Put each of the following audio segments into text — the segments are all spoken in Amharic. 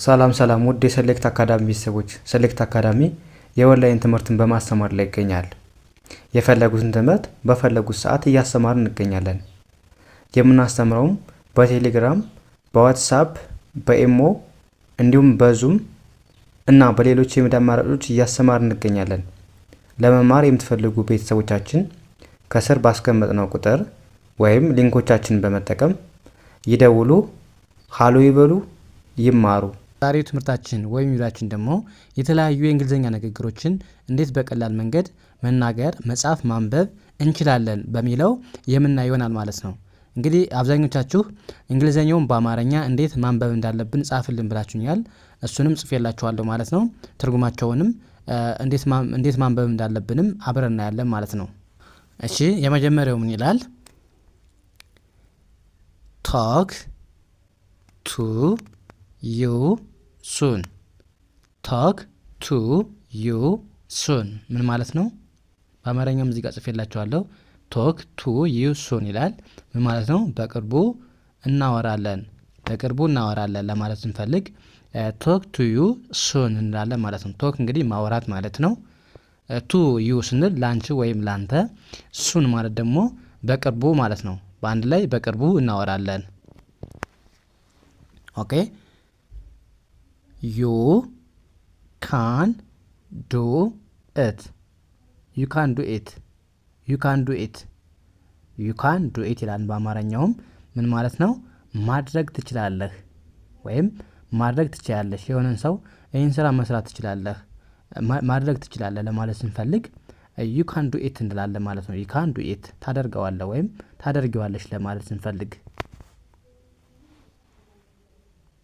ሰላም ሰላም ውድ የሰሌክት አካዳሚ ቤተሰቦች፣ ሰሌክት አካዳሚ የኦንላይን ትምህርትን በማስተማር ላይ ይገኛል። የፈለጉትን ትምህርት በፈለጉት ሰዓት እያስተማርን እንገኛለን። የምናስተምረውም በቴሌግራም፣ በዋትስአፕ፣ በኢሞ እንዲሁም በዙም እና በሌሎች የሚዲያ አማራጮች እያስተማርን እንገኛለን። ለመማር የምትፈልጉ ቤተሰቦቻችን ከስር ባስቀመጥነው ቁጥር ወይም ሊንኮቻችንን በመጠቀም ይደውሉ፣ ሃሎ ይበሉ፣ ይማሩ። ዛሬው ትምህርታችን ወይም ቪዲዮአችን ደግሞ የተለያዩ የእንግሊዘኛ ንግግሮችን እንዴት በቀላል መንገድ መናገር፣ መጻፍ፣ ማንበብ እንችላለን በሚለው የምናየው ይሆናል ማለት ነው። እንግዲህ አብዛኞቻችሁ እንግሊዘኛውን በአማርኛ እንዴት ማንበብ እንዳለብን ጻፍልን ብላችሁኛል። እሱንም ጽፌላችኋለሁ ማለት ነው። ትርጉማቸውንም እንዴት ማንበብ እንዳለብንም አብረን እናያለን ማለት ነው። እሺ፣ የመጀመሪያው ምን ይላል? ቶክ ቱ ዩ ሱን። ቶክ ቱ ዩ ሱን ምን ማለት ነው? በአማርኛም እዚህ ጋር ጽፌላችኋለሁ። ቶክ ቱ ዩ ሱን ይላል። ምን ማለት ነው? በቅርቡ እናወራለን፣ በቅርቡ እናወራለን ለማለት ስንፈልግ ቶክ ቱ ዩ ሱን እንላለን ማለት ነው። ቶክ እንግዲህ ማውራት ማለት ነው። ቱ ዩ ስንል ላንቺ ወይም ላንተ፣ ሱን ማለት ደግሞ በቅርቡ ማለት ነው። በአንድ ላይ በቅርቡ እናወራለን። ኦኬ። ዩ ካን ዱ ኢት። ዩ ካን ዱ ኢት። ዩ ካን ዱ ኢት። ዩ ካን ዱ ኢት ይላል። በአማርኛውም ምን ማለት ነው? ማድረግ ትችላለህ ወይም ማድረግ ትችላለሽ። የሆነን ሰው ይህን ስራ መስራት ትችላለህ፣ ማድረግ ትችላለህ ለማለት ስንፈልግ ዩ ካን ዱ ኢት እንላለን ማለት ነው። ዩ ካን ዱ ኢት ታደርገዋለህ ወይም ታደርገዋለሽ ለማለት ስንፈልግ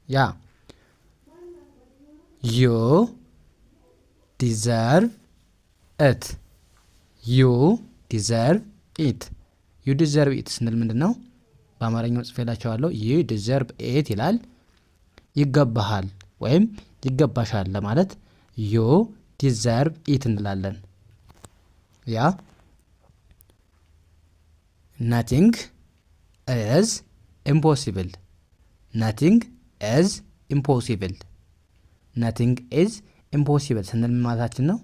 ያ ዩ ዲዘርቭ ኢት። ዩ ዲዘርቭ ኢት። ዩ ዲዘርቭ ኢት ስንል ምንድን ነው? በአማርኛው ጽፌላቸዋለሁ። ዩ ዲዘርቭ ኢት ይላል። ይገባሃል ወይም ይገባሻል ለማለት ዩ ዲዘርቭ ኢት እንላለን። ያ ናቲንግ ኢዝ ኢምፖሲብል። ናቲንግ ኢዝ ኢምፖሲብል። ናቲንግ ኢዝ ኢምፖሲብል ስንል ምን ማለታችን ነው?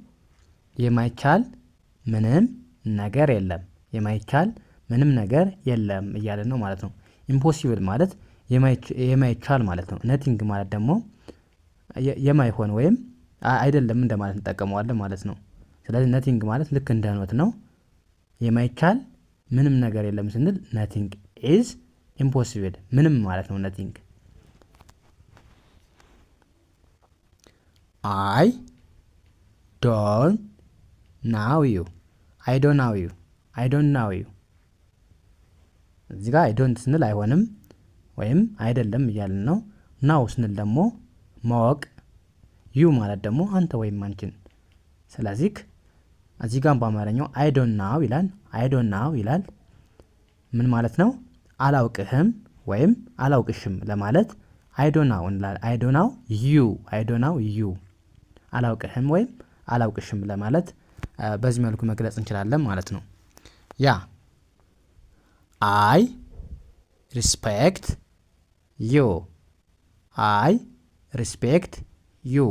የማይቻል ምንም ነገር የለም። የማይቻል ምንም ነገር የለም እያለን ነው ማለት ነው። ኢምፖሲብል ማለት የማይቻል ማለት ነው። ነቲንግ ማለት ደግሞ የማይሆን ወይም አይደለም እንደማለት እንጠቀመዋለን ማለት ነው። ስለዚህ ነቲንግ ማለት ልክ እንደ ኖት ነው። የማይቻል ምንም ነገር የለም ስንል ነቲንግ ኢዝ ኢምፖሲብል ምንም ማለት ነው። ነቲንግ አይ ዶንት ናው ዩ። አይ ዶንት ናው ዩ። አይ ዶንት ናው ዩ። እዚህ ጋር አይ ዶንት ስንል አይሆንም ወይም አይደለም እያልን ነው። ናው ስንል ደግሞ ማወቅ፣ ዩ ማለት ደግሞ አንተ ወይም አንቺን። ስለዚህ እዚህ ጋር በአማርኛው አይ ዶንት ናው ይላል። አይ ዶንት ናው ይላል። ምን ማለት ነው? አላውቅህም ወይም አላውቅሽም ለማለት አይ ዶንት ናው እንላለን። አይ ዶንት ናው ዩ። አይ ዶንት ናው ዩ አላውቅህም ወይም አላውቅሽም ለማለት በዚህ መልኩ መግለጽ እንችላለን ማለት ነው። ያ አይ ሪስፔክት ዩ። አይ ሪስፔክት ዩ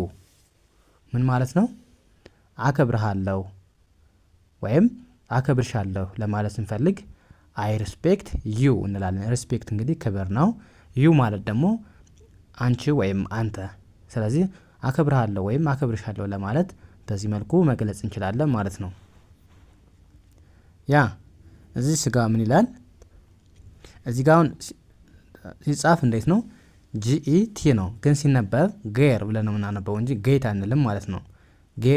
ምን ማለት ነው? አከብርሃለሁ ወይም አከብርሻለሁ ለማለት ስንፈልግ አይ ሪስፔክት ዩ እንላለን። ሪስፔክት እንግዲህ ክብር ነው። ዩ ማለት ደግሞ አንቺ ወይም አንተ። ስለዚህ አከብርሃለሁ ወይም አከብርሻለሁ ለማለት በዚህ መልኩ መግለጽ እንችላለን ማለት ነው። ያ እዚህ ስጋ ምን ይላል? እዚህ ጋር አሁን ሲጻፍ እንዴት ነው? ጂኢቲ ነው፣ ግን ሲነበብ ጌር ብለን ነው የምናነበው እንጂ ጌት አንልም ማለት ነው።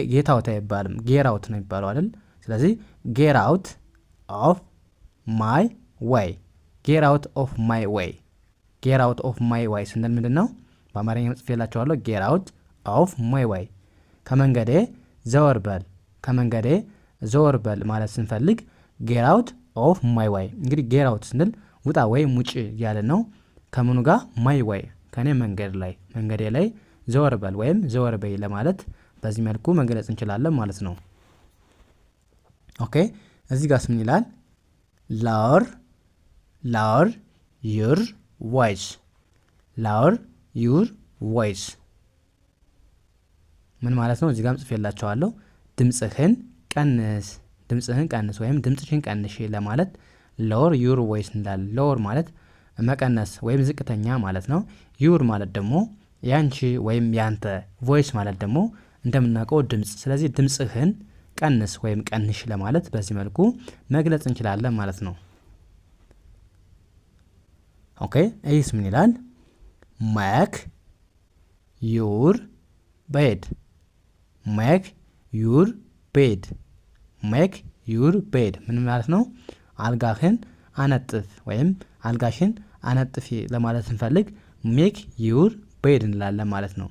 ጌት አውት አይባልም፣ ጌር አውት ነው የሚባለው አይደል? ስለዚህ ጌር አውት ኦፍ ማይ ወይ። ጌር አውት ኦፍ ማይ ወይ። ጌር አውት ኦፍ ማይ ወይ ስንል ምንድን ነው? በአማርኛ ጽፌላችኋለሁ። ጌር አውት ኦፍ ማይ ወይ ከመንገዴ ዘወር በል። ከመንገዴ ዘወር በል ማለት ስንፈልግ ጌር አውት ኦፍ ማይ ወይ። እንግዲህ ጌር አውት ስንል ውጣ ወይም ውጭ እያለ ነው። ከምኑ ጋር? ማይ ወይ ከኔ መንገድ ላይ፣ መንገዴ ላይ ዘወር በል ወይም ዘወር በይ ለማለት በዚህ መልኩ መግለጽ እንችላለን ማለት ነው። ኦኬ። እዚህ ጋርስ ምን ይላል? ላወር ዩር ቮይስ። ላወር ዩር ቮይስ ምን ማለት ነው? እዚህ ጋርም ጽፌላችኋለሁ። ድምጽህን ቀንስ ወይም ድምጽሽን ቀንሽ ለማለት ሎወር ዩር ቮይስ እንላለን። ሎወር ማለት መቀነስ ወይም ዝቅተኛ ማለት ነው። ዩር ማለት ደግሞ ያንቺ ወይም ያንተ፣ ቮይስ ማለት ደግሞ እንደምናውቀው ድምጽ። ስለዚህ ድምጽህን ቀንስ ወይም ቀንሽ ለማለት በዚህ መልኩ መግለጽ እንችላለን ማለት ነው። ኦኬ ይህስ ምን ይላል? ሜክ ዩር ቤድ ሜክ ዩር ቤድ ሜክ ዩር ቤድ ምን ማለት ነው? አልጋህን አነጥፍ ወይም አልጋሽን አነጥፊ ለማለት ስንፈልግ ሜክ ዩር ቤድ እንላለን ማለት ነው።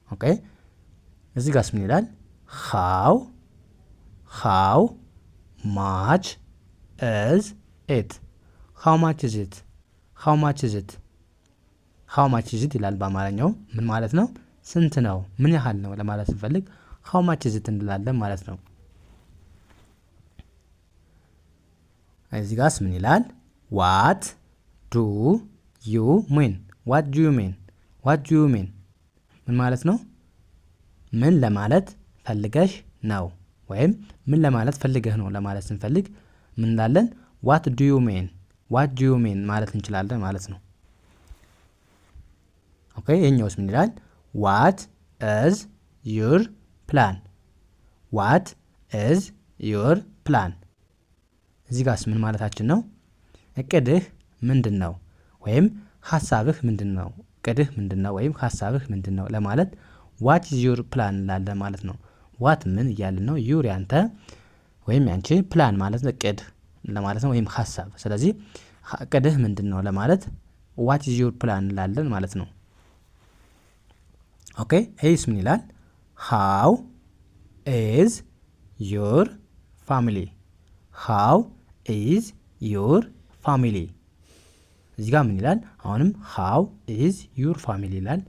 ኦኬ እዚህ ጋርስ ምን ይላል? ሃው ማች ኢዝ ኢት ሃው ማች ኢዝ ኢት ሃው ማች ኢዝ ኢት ሃው ማች ኢዝ ኢት ይላል በአማርኛው። ምን ማለት ነው? ስንት ነው፣ ምን ያህል ነው ለማለት ስንፈልግ ሃው ማች ኢዝ ኢት እንላለን ማለት ነው። እዚህ ጋርስ ምን ይላል? ዋት ዱ ዩ ሚን ዋት ዱ ዩ ሚን ዋት ዱ ዩ ሚን ምን ማለት ነው? ምን ለማለት ፈልገሽ ነው ወይም ምን ለማለት ፈልገህ ነው ለማለት ስንፈልግ ምን እንላለን? ዋት ዱ ዩ ሚን ዋት ዱ ዩ ሚን ማለት እንችላለን ማለት ነው። ኦኬ የኛውስ ምን ይላል? ዋት ኢዝ ዩር ፕላን ዋት ኢዝ ዩር ፕላን እዚህ ጋርስ ምን ማለታችን ነው? እቅድህ ምንድን ነው ወይም ሀሳብህ ምንድን ነው? እቅድህ ምንድን ነው ወይም ሀሳብህ ምንድን ነው ለማለት ዋት ኢዝ ዩር ፕላን እንላለን ማለት ነው። ዋት ምን እያልን ነው? ዩር ያንተ ወይም ያንቺ፣ ፕላን ማለት እቅድ ለማለት ነው ወይም ሀሳብ። ስለዚህ እቅድህ ምንድን ነው ለማለት ዋት ኢዝ ዩር ፕላን እንላለን ማለት ነው። ኦኬ ይህስ ምን ይላል? ሃው ኢዝ ዩር ፋሚሊ ሃው ኢዝ ዩር ፋሚሊ እዚህ ጋር ምን ይላል? አሁንም ሃው ኢዝ ዩር ፋሚሊ ይላል።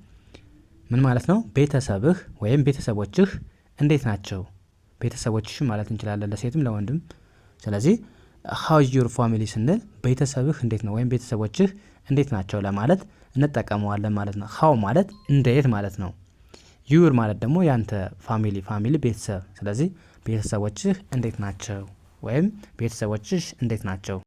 ምን ማለት ነው? ቤተሰብህ ወይም ቤተሰቦችህ እንዴት ናቸው? ቤተሰቦችሽ ማለት እንችላለን ለሴትም ለወንድም። ስለዚህ ሃው ኢዝ ዩር ፋሚሊ ስንል ቤተሰብህ እንዴት ነው ወይም ቤተሰቦችህ እንዴት ናቸው ለማለት እንጠቀመዋለን ማለት ነው። ሃው ማለት እንዴት ማለት ነው። ዩር ማለት ደግሞ ያንተ፣ ፋሚሊ ቤተሰብ። ስለዚህ ቤተሰቦችህ እንዴት ናቸው ወይም ቤተሰቦችሽ እንዴት ናቸው